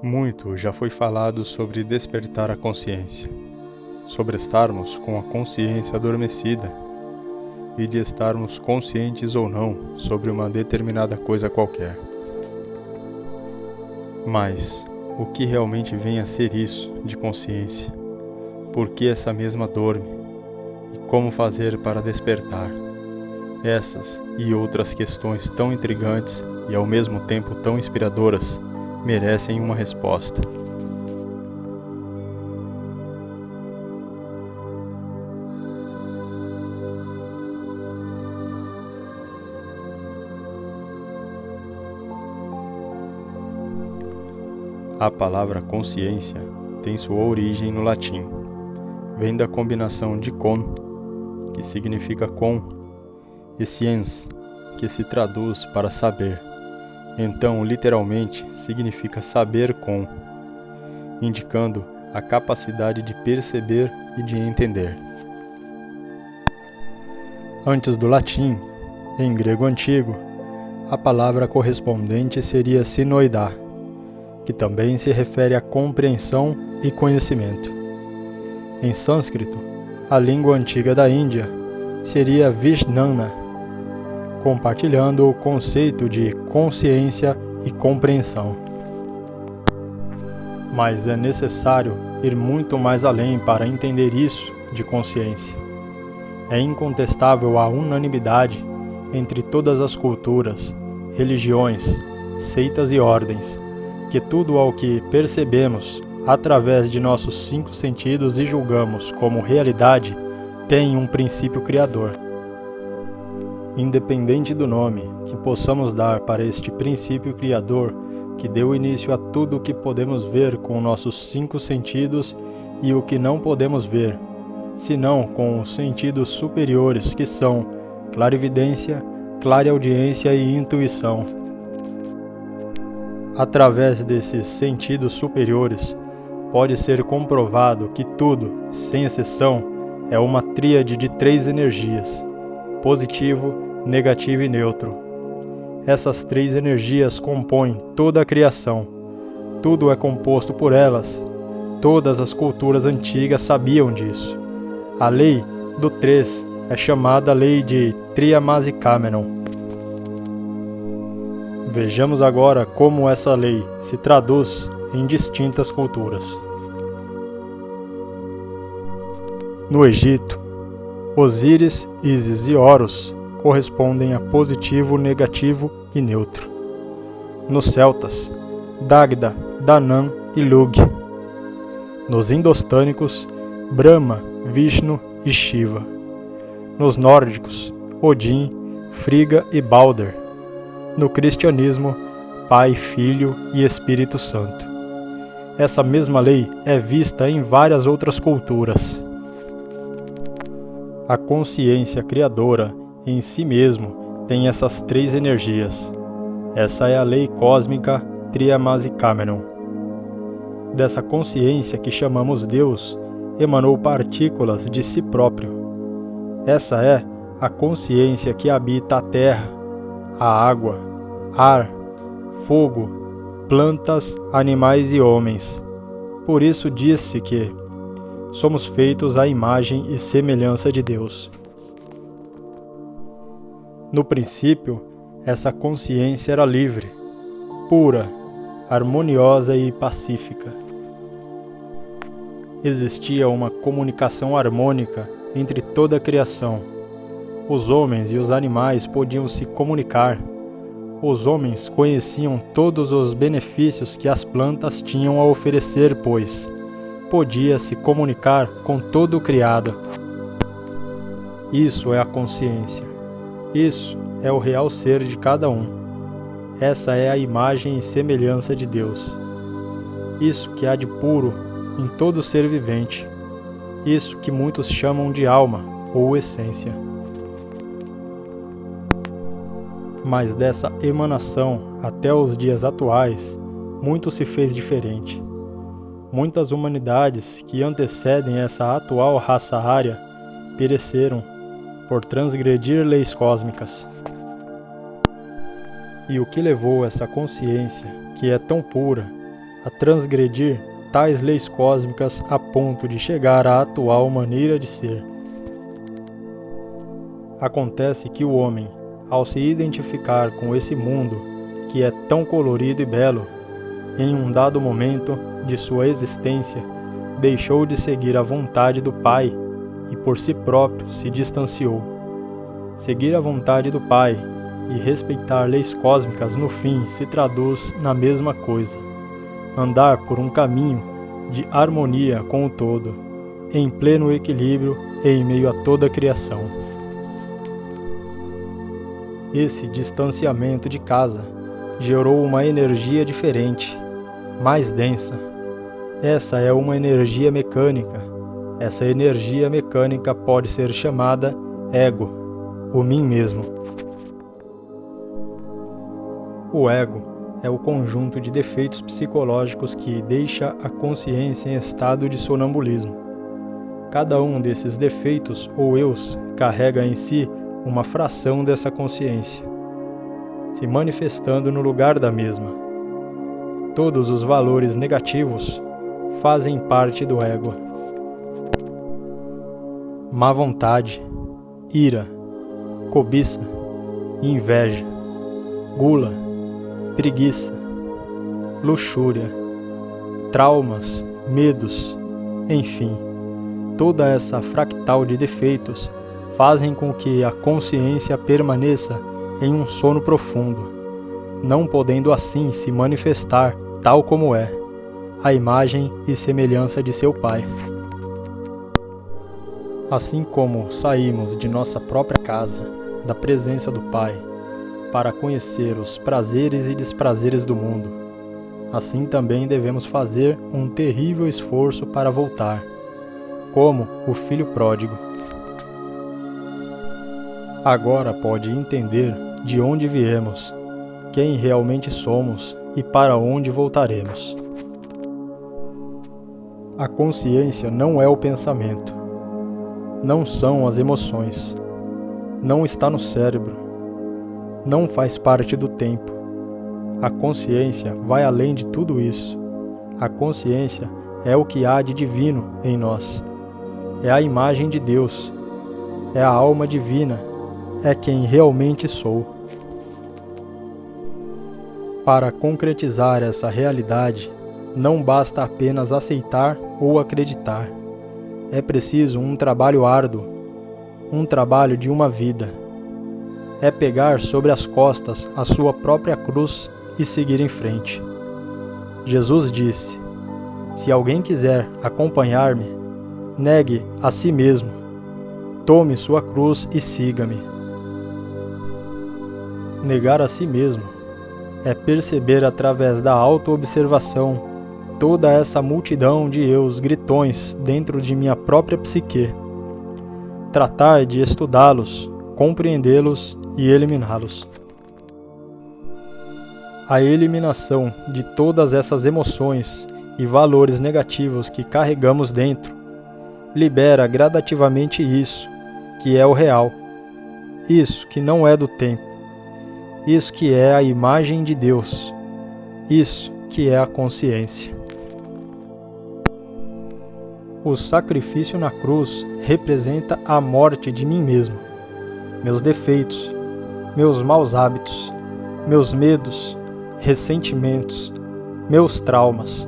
Muito já foi falado sobre despertar a consciência, sobre estarmos com a consciência adormecida e de estarmos conscientes ou não sobre uma determinada coisa qualquer. Mas o que realmente vem a ser isso de consciência? Por que essa mesma dorme? E como fazer para despertar? Essas e outras questões tão intrigantes e ao mesmo tempo tão inspiradoras merecem uma resposta. A palavra consciência tem sua origem no latim. Vem da combinação de con, que significa com, e sciens, que se traduz para saber. Então, literalmente, significa saber com, indicando a capacidade de perceber e de entender. Antes do latim, em grego antigo, a palavra correspondente seria sinoidá, que também se refere à compreensão e conhecimento. Em sânscrito, a língua antiga da Índia, seria Vijnana, compartilhando o conceito de consciência e compreensão. Mas é necessário ir muito mais além para entender isso de consciência. É incontestável a unanimidade entre todas as culturas, religiões, seitas e ordens, que tudo ao que percebemos através de nossos 5 sentidos e julgamos como realidade tem um princípio criador. Independente do nome que possamos dar para este princípio criador que deu início a tudo o que podemos ver com nossos 5 sentidos e o que não podemos ver, senão com os sentidos superiores que são clarividência, clareaudiência e intuição. Através desses sentidos superiores, pode ser comprovado que tudo, sem exceção, é uma tríade de 3 energias: positivo, negativo e neutro. Essas 3 energias compõem toda a criação. Tudo é composto por elas. Todas as culturas antigas sabiam disso. A lei do 3 é chamada lei de Triamazikamenon. Vejamos agora como essa lei se traduz em distintas culturas. No Egito, Osíris, Ísis e Horus correspondem a positivo, negativo e neutro. Nos celtas, Dagda, Danan e Lug. Nos indostânicos, Brahma, Vishnu e Shiva. Nos nórdicos, Odin, Frigga e Balder. No cristianismo, Pai, Filho e Espírito Santo. Essa mesma lei é vista em várias outras culturas. A consciência criadora em si mesmo tem essas 3 energias. Essa é a lei cósmica Triamazikamenon. Dessa consciência que chamamos Deus, emanou partículas de si próprio. Essa é a consciência que habita a terra, a água, ar, fogo, plantas, animais e homens. Por isso disse que somos feitos à imagem e semelhança de Deus. No princípio, essa consciência era livre, pura, harmoniosa e pacífica. Existia uma comunicação harmônica entre toda a criação. Os homens e os animais podiam se comunicar. Os homens conheciam todos os benefícios que as plantas tinham a oferecer, pois podia se comunicar com todo o criado. Isso é a consciência. Isso é o real ser de cada um. Essa é a imagem e semelhança de Deus. Isso que há de puro em todo ser vivente. Isso que muitos chamam de alma ou essência. Mas dessa emanação até os dias atuais, muito se fez diferente. Muitas humanidades que antecedem essa atual raça ária pereceram por transgredir leis cósmicas. E o que levou essa consciência, que é tão pura, a transgredir tais leis cósmicas a ponto de chegar à atual maneira de ser. Acontece que o homem, ao se identificar com esse mundo que é tão colorido e belo, em um dado momento de sua existência, deixou de seguir a vontade do Pai e por si próprio se distanciou. Seguir a vontade do Pai e respeitar leis cósmicas no fim se traduz na mesma coisa: andar por um caminho de harmonia com o todo, em pleno equilíbrio e em meio a toda a criação. Esse distanciamento de casa gerou uma energia diferente, mais densa. Essa é uma energia mecânica. Essa energia mecânica pode ser chamada ego, o mim mesmo. O ego é o conjunto de defeitos psicológicos que deixa a consciência em estado de sonambulismo. Cada um desses defeitos ou eus carrega em si uma fração dessa consciência, se manifestando no lugar da mesma. Todos os valores negativos fazem parte do ego. Má vontade, ira, cobiça, inveja, gula, preguiça, luxúria, traumas, medos, enfim, toda essa fractal de defeitos fazem com que a consciência permaneça em um sono profundo, não podendo assim se manifestar tal como é, a imagem e semelhança de seu Pai. Assim como saímos de nossa própria casa, da presença do Pai, para conhecer os prazeres e desprazeres do mundo, assim também devemos fazer um terrível esforço para voltar, como o filho pródigo. Agora pode entender de onde viemos, quem realmente somos e para onde voltaremos. A consciência não é o pensamento, não são as emoções, não está no cérebro, não faz parte do tempo. A consciência vai além de tudo isso. A consciência é o que há de divino em nós, é a imagem de Deus, é a alma divina, é quem realmente sou. Para concretizar essa realidade, não basta apenas aceitar ou acreditar. É preciso um trabalho árduo, um trabalho de uma vida. É pegar sobre as costas a sua própria cruz e seguir em frente. Jesus disse: se alguém quiser acompanhar-me, negue a si mesmo, tome sua cruz e siga-me. Negar a si mesmo é perceber através da autoobservação toda essa multidão de eus gritões dentro de minha própria psique. Tratar de estudá-los, compreendê-los e eliminá-los. A eliminação de todas essas emoções e valores negativos que carregamos dentro libera gradativamente isso, que é o real, isso que não é do tempo, isso que é a imagem de Deus, isso que é a consciência. O sacrifício na cruz representa a morte de mim mesmo, meus defeitos, meus maus hábitos, meus medos, ressentimentos, meus traumas.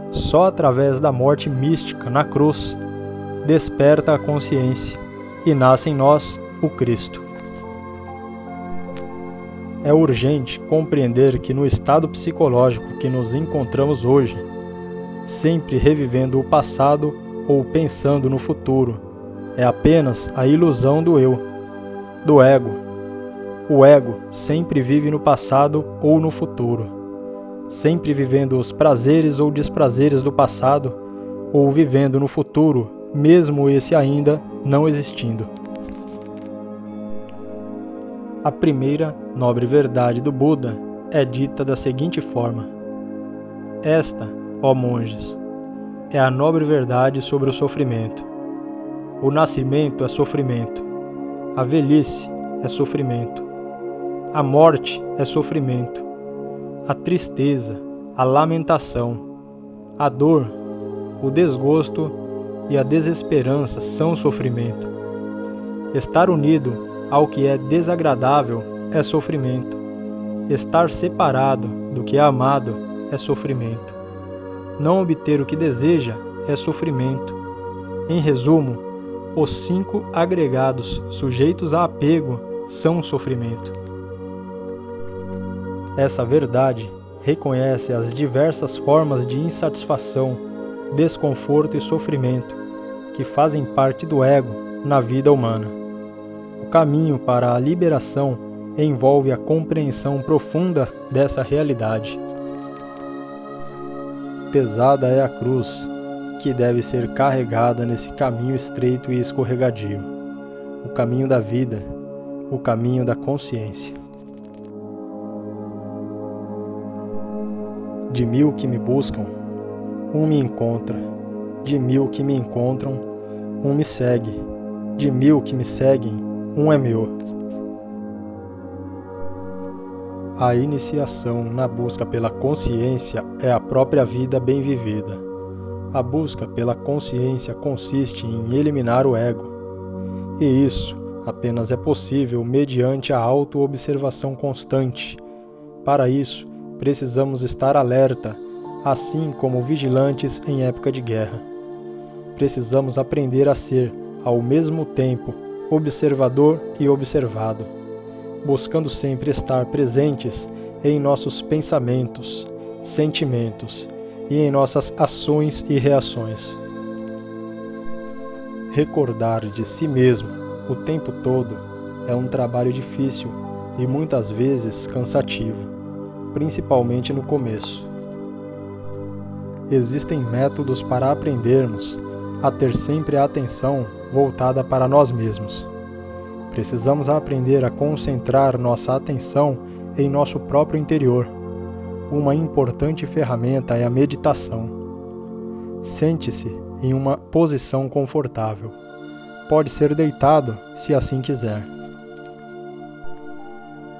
Só através da morte mística na cruz desperta a consciência e nasce em nós o Cristo. É urgente compreender que no estado psicológico que nos encontramos hoje, sempre revivendo o passado ou pensando no futuro, é apenas a ilusão do eu, do ego. O ego sempre vive no passado ou no futuro, sempre vivendo os prazeres ou desprazeres do passado, ou vivendo no futuro, mesmo esse ainda não existindo. A primeira nobre verdade do Buda é dita da seguinte forma: esta, ó monges, é a nobre verdade sobre o sofrimento. O nascimento é sofrimento, a velhice é sofrimento, a morte é sofrimento, a tristeza, a lamentação, a dor, o desgosto e a desesperança são sofrimento. Estar unido ao que é desagradável é sofrimento. Estar separado do que é amado é sofrimento. Não obter o que deseja é sofrimento. Em resumo, os 5 agregados sujeitos a apego são sofrimento. Essa verdade reconhece as diversas formas de insatisfação, desconforto e sofrimento que fazem parte do ego na vida humana. O caminho para a liberação envolve a compreensão profunda dessa realidade. Pesada é a cruz que deve ser carregada nesse caminho estreito e escorregadio, o caminho da vida, o caminho da consciência. De 1000 que me buscam, um me encontra. De 1000 que me encontram, um me segue. De 1000 que me seguem, um é meu. A iniciação na busca pela consciência é a própria vida bem vivida. A busca pela consciência consiste em eliminar o ego. E isso apenas é possível mediante a autoobservação constante. Para isso, precisamos estar alerta, assim como vigilantes em época de guerra. Precisamos aprender a ser, ao mesmo tempo, observador e observado, buscando sempre estar presentes em nossos pensamentos, sentimentos e em nossas ações e reações. Recordar de si mesmo o tempo todo é um trabalho difícil e muitas vezes cansativo, principalmente no começo. Existem métodos para aprendermos a ter sempre a atenção voltada para nós mesmos. Precisamos aprender a concentrar nossa atenção em nosso próprio interior. Uma importante ferramenta é a meditação. Sente-se em uma posição confortável. Pode ser deitado, se assim quiser.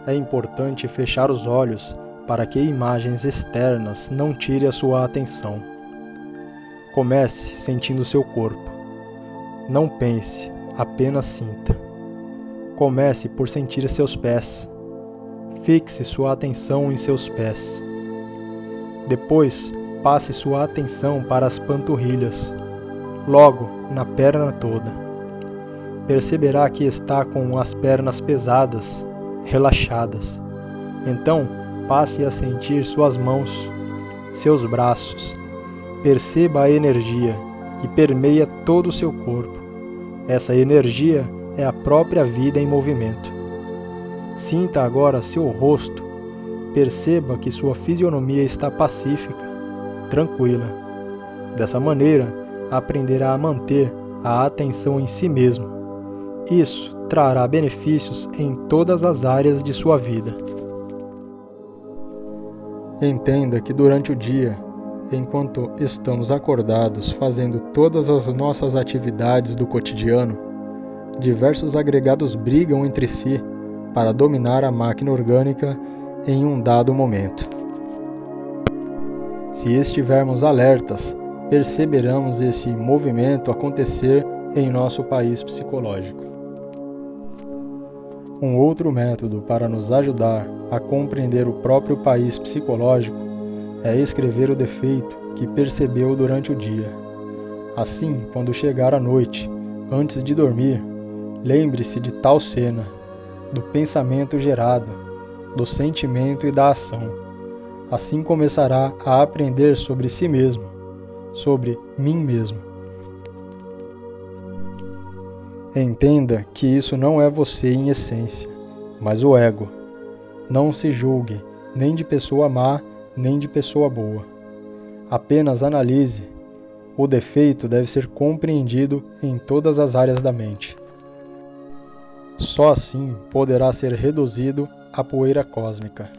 É importante fechar os olhos para que imagens externas não tirem a sua atenção. Comece sentindo seu corpo. Não pense, apenas sinta. Comece por sentir seus pés. Fixe sua atenção em seus pés. Depois, passe sua atenção para as panturrilhas, logo na perna toda. Perceberá que está com as pernas pesadas, relaxadas. Então, passe a sentir suas mãos, seus braços. Perceba a energia que permeia todo o seu corpo. Essa energia é a própria vida em movimento. Sinta agora seu rosto. Perceba que sua fisionomia está pacífica, tranquila. Dessa maneira, aprenderá a manter a atenção em si mesmo. Isso trará benefícios em todas as áreas de sua vida. Entenda que durante o dia, enquanto estamos acordados fazendo todas as nossas atividades do cotidiano, diversos agregados brigam entre si para dominar a máquina orgânica em um dado momento. Se estivermos alertas, perceberemos esse movimento acontecer em nosso país psicológico. Um outro método para nos ajudar a compreender o próprio país psicológico é escrever o defeito que percebeu durante o dia. Assim, quando chegar a noite, antes de dormir, lembre-se de tal cena, do pensamento gerado, do sentimento e da ação. Assim começará a aprender sobre si mesmo, sobre mim mesmo. Entenda que isso não é você em essência, mas o ego. Não se julgue nem de pessoa má, nem de pessoa boa. Apenas analise. O defeito deve ser compreendido em todas as áreas da mente. Só assim poderá ser reduzido à poeira cósmica.